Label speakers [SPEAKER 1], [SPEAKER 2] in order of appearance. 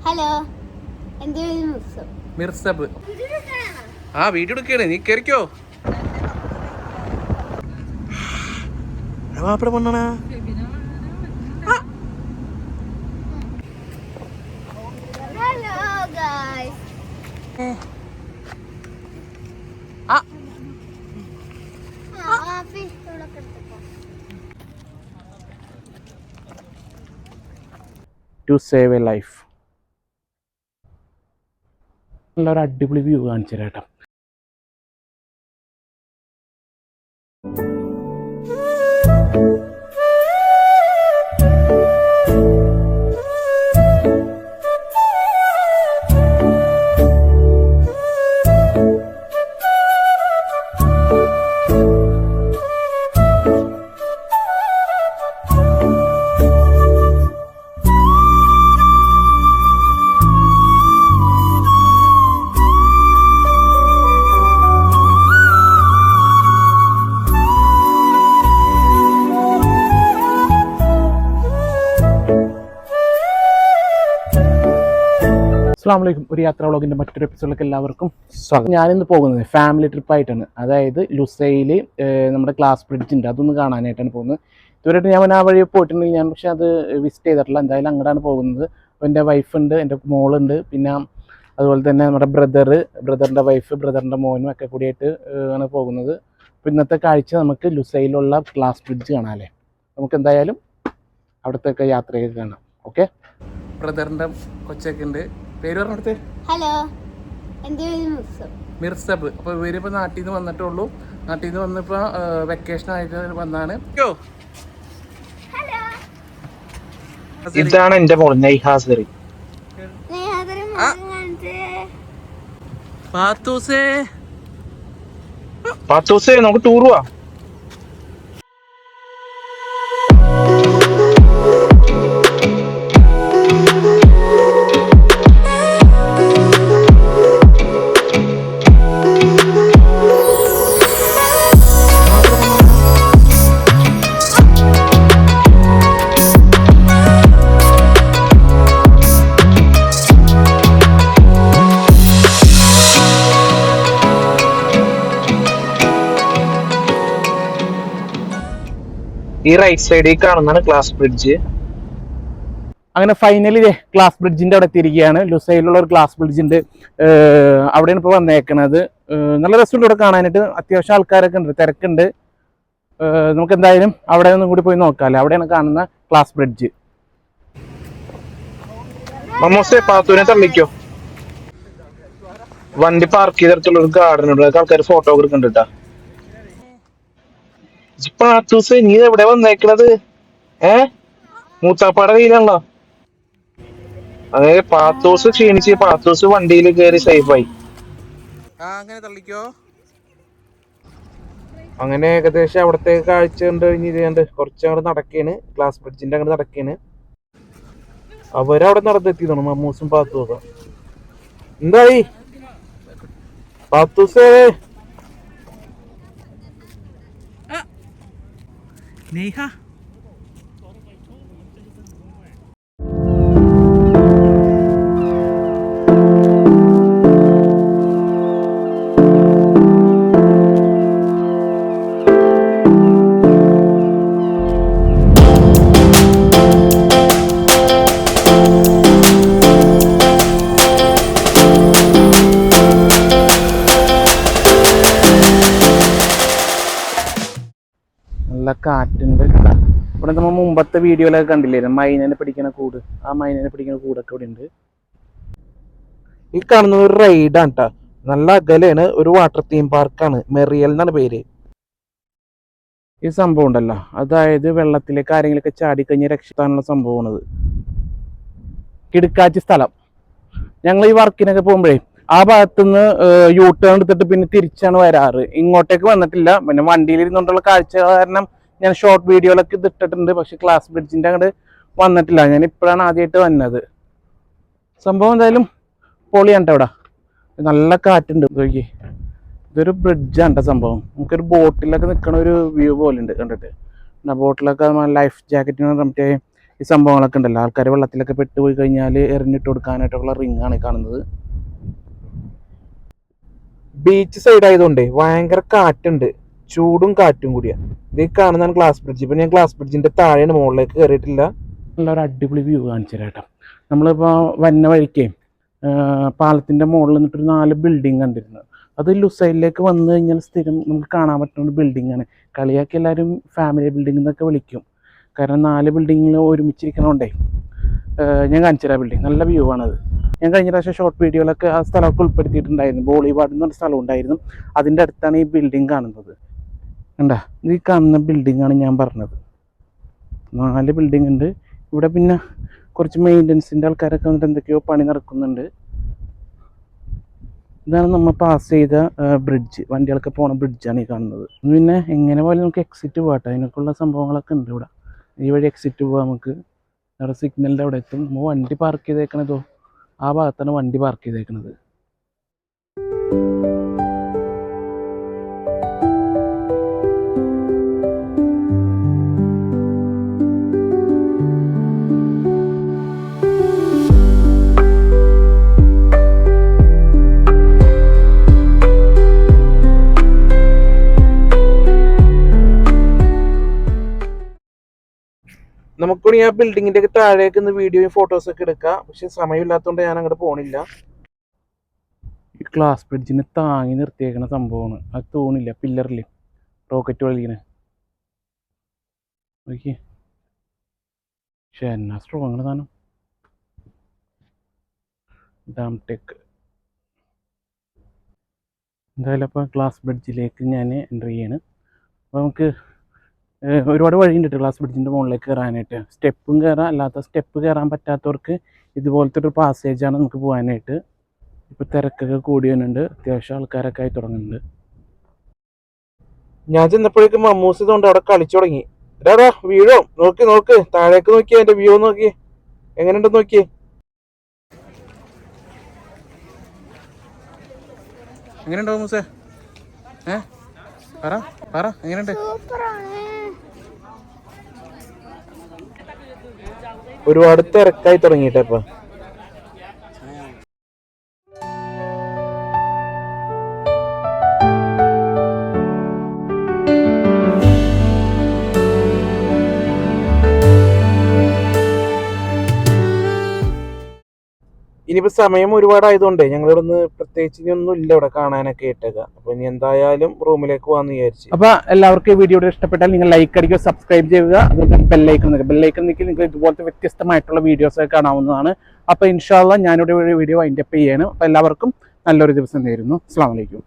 [SPEAKER 1] Hello, എൻ്റെ
[SPEAKER 2] മിർസബ്. ആ video എടുക്കണേ, നീ കയറിക്കോ. മാപ്പിള പൊണ്ണാ.
[SPEAKER 1] Hello guys.
[SPEAKER 2] To save a life. നല്ലൊരു അടിപൊളി വ്യൂ കാണിച്ചു തരാം. അസ്സലാമു അലൈക്കും. ഒരു യാത്രാ വ്ളോഗിൻ്റെ മറ്റൊരു എപ്പിസോഡിലേക്ക് എല്ലാവർക്കും സ്വാഗതം. ഞാനിന്ന് പോകുന്നത് ഫാമിലി ട്രിപ്പായിട്ടാണ്. അതായത് ലുസൈൽ നമ്മുടെ ഗ്ലാസ് ബ്രിഡ്ജ് ഉണ്ട്, അതൊന്ന് കാണാനായിട്ടാണ് പോകുന്നത്. ഇതുവരെയായിട്ട് ഞാൻ ആ വഴി പോയിട്ടുണ്ടെങ്കിൽ ഞാൻ പക്ഷേ അത് വിസിറ്റ് ചെയ്തിട്ടില്ല. എന്തായാലും അങ്ങോട്ടാണ് പോകുന്നത്. അപ്പോൾ എൻ്റെ വൈഫുണ്ട്, എൻ്റെ മോളുണ്ട്, പിന്നെ അതുപോലെ തന്നെ നമ്മുടെ ബ്രദറിൻ്റെ വൈഫ്, ബ്രദറിൻ്റെ മോനും ഒക്കെ കൂടിയായിട്ട് ആണ് പോകുന്നത്. അപ്പോൾ ഇന്നത്തെ കാഴ്ച നമുക്ക് ലുസൈലുള്ള ഗ്ലാസ് ബ്രിഡ്ജ് കാണാമല്ലേ. നമുക്ക് എന്തായാലും അവിടത്തെയൊക്കെ യാത്രയൊക്കെ കാണാം. ഓക്കെ. ബ്രദറിൻ്റെ കൊച്ചൊക്കെ ഉണ്ട്. പേര് പറഞ്ഞെടുത്ത്.
[SPEAKER 1] ഹലോ, എൻ്റെ
[SPEAKER 2] മിർസബ്. അപ്പോൾ ഇവരിപ്പോൾ നാട്ടിൽ നിന്ന് വന്നിട്ടുള്ളൂ. നാട്ടിൽ നിന്ന് വന്നിപ്പോൾ വെക്കേഷൻ ആയിട്ട് വന്നാണ്.
[SPEAKER 3] ഇതാണ് എന്റെ മോൾ നൈഹാസറി. പാത്തൂസേ നമുക്ക് ടൂർ പോവാ. ഈ റൈറ്റ് സൈഡിൽ കാണുന്നതാണ് ഗ്ലാസ് ബ്രിഡ്ജ്.
[SPEAKER 2] അങ്ങനെ ഫൈനലി ഗ്ലാസ് ബ്രിഡ്ജിന്റെ അവിടെ എത്തിയിരിക്കുകയാണ്. ലുസൈലുള്ള ഒരു ഗ്ലാസ് ബ്രിഡ്ജ് ഉണ്ട്, അവിടെയാണ് ഇപ്പോൾ വന്നേക്കണത്. നല്ല രസമുണ്ട് ഇവിടെ കാണാനായിട്ട്. അത്യാവശ്യം ആൾക്കാരൊക്കെ ഉണ്ട്, തിരക്കുണ്ട്. നമുക്ക് എന്തായാലും അവിടെ ഒന്നും കൂടി പോയി നോക്കാമല്ലേ. അവിടെയാണ് കാണുന്ന ഗ്ലാസ് ബ്രിഡ്ജ്.
[SPEAKER 3] മമ്മൂസേ പാത്തൂനെ തള്ളിക്കോ. വണ്ടി പാർക്ക് ചെയ്തെടുത്തുള്ള ഒരു ഗാർഡൻ ഉണ്ട്, ആൾക്കാർ ഫോട്ടോ എടുക്കുന്നുണ്ട് കേട്ടാ. പാത്തൂസേ നീ എവിടെ വന്നേക്കണത്? മൂത്താപ്പാടെ കയ്യിലാണല്ലോ. അതായത് പാത്തൂസ് ക്ഷീണിച്ച് പാത്തൂസ് വണ്ടിയിൽ കയറി സേഫായി. അങ്ങനെ ഏകദേശം അവിടത്തെ കാഴ്ച കണ്ട് കഴിഞ്ഞിട്ട് കുറച്ചങ്ങോട്ട് നടക്കാണ്, ഗ്ലാസ് ബ്രിഡ്ജിന്റെ അങ്ങോട്ട് നടക്കാണ്. അവരവിടെ നടന്നെത്തിയതാണ് മമ്മൂസും പാത്തൂസും. എന്തായി പാത്തൂസേ?
[SPEAKER 2] നേഹ നല്ല കാറ്റുണ്ട്. ഇവിടെ നമ്മൾ മുമ്പത്തെ വീഡിയോയിലൊക്കെ കണ്ടില്ലായിരുന്നു മൈനനെ പിടിക്കുന്ന കൂട്. ആ മൈനനെ പിടിക്കുന്ന കൂടൊക്കെ ഇവിടെ ഉണ്ട്.
[SPEAKER 3] ഈ കാണുന്നത് ഒരു റൈഡാണ് കേട്ടോ, നല്ല അകലെയാണ്. ഒരു വാട്ടർ തീം പാർക്കാണ്, മെറിയൽ എന്നാണ് പേര്.
[SPEAKER 2] ഈ സംഭവം ഉണ്ടല്ലോ, അതായത് വെള്ളത്തിലേക്ക് ആരെങ്കിലൊക്കെ ചാടിക്കഴിഞ്ഞ് രക്ഷിക്കാനുള്ള സംഭവമാണത്. കിടക്കാച്ചി സ്ഥലം. ഞങ്ങൾ ഈ വർക്കിനൊക്കെ പോകുമ്പോഴേ ആ ഭാഗത്തുനിന്ന് യൂ ടേൺ എടുത്തിട്ട് പിന്നെ തിരിച്ചാണ് വരാറ്. ഇങ്ങോട്ടേക്ക് വന്നിട്ടില്ല. പിന്നെ വണ്ടിയിലിരുന്നുകൊണ്ടുള്ള കാഴ്ച കാരണം ഞാൻ ഷോർട്ട് വീഡിയോയിലൊക്കെ ഇത് ഇട്ടിട്ടുണ്ട്. പക്ഷെ ഗ്ലാസ് ബ്രിഡ്ജിൻ്റെ അങ്ങോട്ട് വന്നിട്ടില്ല. ഞാൻ ഇപ്പോഴാണ് ആദ്യമായിട്ട് വന്നത്. സംഭവം എന്തായാലും പൊളിയാണ് കേട്ടോ. ഇവിടെ നല്ല കാറ്റുണ്ട്. നോക്കി, ഇതൊരു ബ്രിഡ്ജാണ് കേട്ടോ സംഭവം. നമുക്കൊരു ബോട്ടിലൊക്കെ നിൽക്കണ ഒരു വ്യൂ പോലെ ഉണ്ട് കണ്ടിട്ട്. ബോട്ടിലൊക്കെ ലൈഫ് ജാക്കറ്റിന് മറ്റേ ഈ സംഭവങ്ങളൊക്കെ ഉണ്ടല്ലോ, ആൾക്കാർ വെള്ളത്തിലൊക്കെ പെട്ടുപോയി കഴിഞ്ഞാൽ എറിഞ്ഞിട്ട് കൊടുക്കാനായിട്ടുള്ള റിങ്ങാണ് ഈ കാണുന്നത്.
[SPEAKER 3] ബീച്ച് സൈഡ് ആയതുകൊണ്ടേ ഭയങ്കര കാറ്റുണ്ട്, ചൂടും കാറ്റും കൂടിയാണ്. ഇത് കാണുന്നതാണ് ഗ്ലാസ് ബ്രിഡ്ജ്. ഇപ്പൊ ഞാൻ ഗ്ലാസ് ബ്രിഡ്ജിന്റെ താഴെയാണ്, മുകളിലേക്ക് കയറിയിട്ടില്ല.
[SPEAKER 2] നല്ലൊരു അടിപൊളി വ്യൂ കാണിച്ചു തരാം കേട്ടോ. നമ്മളിപ്പോൾ വന്ന വഴിക്കേ പാലത്തിൻ്റെ മുകളിൽ നിന്നിട്ടൊരു 4 ബിൽഡിങ് കണ്ടിരുന്നത്. അത് ലുസൈലിലേക്ക് വന്നു കഴിഞ്ഞാൽ സ്ഥിരം നമുക്ക് കാണാൻ പറ്റുന്ന ഒരു ബിൽഡിങ്ങാണ്. കളിയാക്കി എല്ലാവരും ഫാമിലി ബിൽഡിംഗ് എന്നൊക്കെ വിളിക്കും. കാരണം 4 ബിൽഡിങ്ങിൽ ഒരുമിച്ചിരിക്കണോണ്ടേ. ഞാൻ കാണിച്ചു തരാം ബിൽഡിങ്. നല്ല വ്യൂ ആണത്. ഞാൻ കഴിഞ്ഞ പ്രാവശ്യം ഷോർട്ട് വീഡിയോയിലൊക്കെ ആ സ്ഥലമൊക്കെ ഉൾപ്പെടുത്തിയിട്ടുണ്ടായിരുന്നു. ബോളിവാർഡ് എന്ന് പറഞ്ഞ സ്ഥലം ഉണ്ടായിരുന്നു. അതിൻ്റെ അടുത്താണ് ഈ ബിൽഡിംഗ് കാണുന്നത്. കണ്ടാ, ഈ കാണുന്ന ബിൽഡിങ്ങാണ് ഞാൻ പറഞ്ഞത്. 4 ബിൽഡിംഗ് ഉണ്ട് ഇവിടെ. പിന്നെ കുറച്ച് മെയിൻ്റനൻസിൻ്റെ ആൾക്കാരൊക്കെ വന്നിട്ട് എന്തൊക്കെയോ പണി നടക്കുന്നുണ്ട്. ഇതാണ് നമ്മൾ പാസ് ചെയ്ത ബ്രിഡ്ജ്, വണ്ടികളൊക്കെ പോണ ബ്രിഡ്ജാണ് ഈ കാണുന്നത്. പിന്നെ എങ്ങനെ പോയാലും നമുക്ക് എക്സിറ്റ് പോകട്ടെ, അതിനൊക്കെയുള്ള സംഭവങ്ങളൊക്കെ ഉണ്ട് ഇവിടെ. ഈ വഴി എക്സിറ്റ് പോകാം നമുക്ക്. അവിടെ സിഗ്നലിൻ്റെ അവിടെ എത്തും. നമ്മൾ വണ്ടി പാർക്ക് ചെയ്തേക്കണതോ ആ ഭാഗത്താണ് വണ്ടി പാർക്ക് ചെയ്തേക്കണത്.
[SPEAKER 3] നമുക്കൂടി ആ ബിൽഡിങ്ങിന്റെ ഒക്കെ താഴേക്ക് ഇന്ന് വീഡിയോയും ഫോട്ടോസൊക്കെ എടുക്കാം. പക്ഷെ സമയമില്ലാത്തതുകൊണ്ട് ഞാൻ അങ്ങോട്ട് പോണില്ല.
[SPEAKER 2] ഈ ഗ്ലാസ് ബ്രിഡ്ജിന് താങ്ങി നിർത്തിയേക്കണ സംഭവമാണ്. അത് തൂണില്ല, പില്ലറിൽ റോക്കറ്റ് വലിക്കണേ. ഓക്കെ, പക്ഷെ എന്നാ സ്ട്രോങ് സാധനം. Dam tech. എന്തായാലും അപ്പോൾ ഗ്ലാസ് ബ്രിഡ്ജിലേക്ക് ഞാൻ എൻ്റർ ചെയ്യാണ്. അപ്പോൾ നമുക്ക് ഒരുപാട് വഴിയുണ്ട് ഗ്ലാസ് ബ്രിഡ്ജിൻ്റെ മുകളിലേക്ക് കയറാനായിട്ട്. സ്റ്റെപ്പും കയറാം, അല്ലാത്ത സ്റ്റെപ്പ് കയറാൻ പറ്റാത്തവർക്ക് ഇതുപോലത്തെ ഒരു പാസേജാണ് നമുക്ക് പോകാനായിട്ട്. ഇപ്പോൾ തിരക്കൊക്കെ കൂടി വരുന്നുണ്ട്, അത്യാവശ്യം ആൾക്കാരൊക്കെ ആയി തുടങ്ങുന്നുണ്ട്.
[SPEAKER 3] ഞാൻ ചെന്നപ്പോഴേക്കും മമ്മൂസ് ഇതുകൊണ്ട് അവിടെ കളിച്ചു തുടങ്ങി. വീഴോ, നോക്ക് നോക്ക്, താഴേക്ക് നോക്കി, അതിന്റെ വ്യൂ നോക്കി, എങ്ങനെയുണ്ടെന്ന് നോക്കി.
[SPEAKER 2] എങ്ങനെയുണ്ടോ മൂസേ? പറ പറ, എങ്ങനെയുണ്ട്?
[SPEAKER 3] ഒരുപാട് തിരക്കായി തുടങ്ങിയിട്ടേ ഇപ്പൊ. ഇനിയിപ്പോ സമയം ഒരുപാടായതുകൊണ്ടേ ഞങ്ങളിവിടെ നിന്ന് പ്രത്യേകിച്ച് ഇനിയൊന്നും ഇല്ല ഇവിടെ കാണാനൊക്കെ ആയിട്ടൊക്കെ. അപ്പൊ ഇനി എന്തായാലും റൂമിലേക്ക് പോകാന്ന് വിചാരിച്ചു.
[SPEAKER 2] അപ്പൊ എല്ലാവർക്കും ഈ വീഡിയോ ഇഷ്ടപ്പെട്ടാൽ നിങ്ങൾ ലൈക്ക് അടിക്കുക, സബ്സ്ക്രൈബ് ചെയ്യുക, അതുപോലെ ബെല്ലൈക്കൺ നിൽക്കുക. ബെല്ലൈക്കൺ നിൽക്കി നിങ്ങൾ ഇതുപോലത്തെ വ്യത്യസ്തമായിട്ടുള്ള വീഡിയോസ് ഒക്കെ കാണാവുന്നതാണ്. അപ്പൊ ഇൻഷാ അല്ലാഹ് ഞാനിവിടെ വീഡിയോ വൈൻഡ് അപ്പ് ചെയ്യാണ്. അപ്പൊ എല്ലാവർക്കും നല്ലൊരു ദിവസം നേരുന്നു. അസ്സലാമു അലൈക്കും.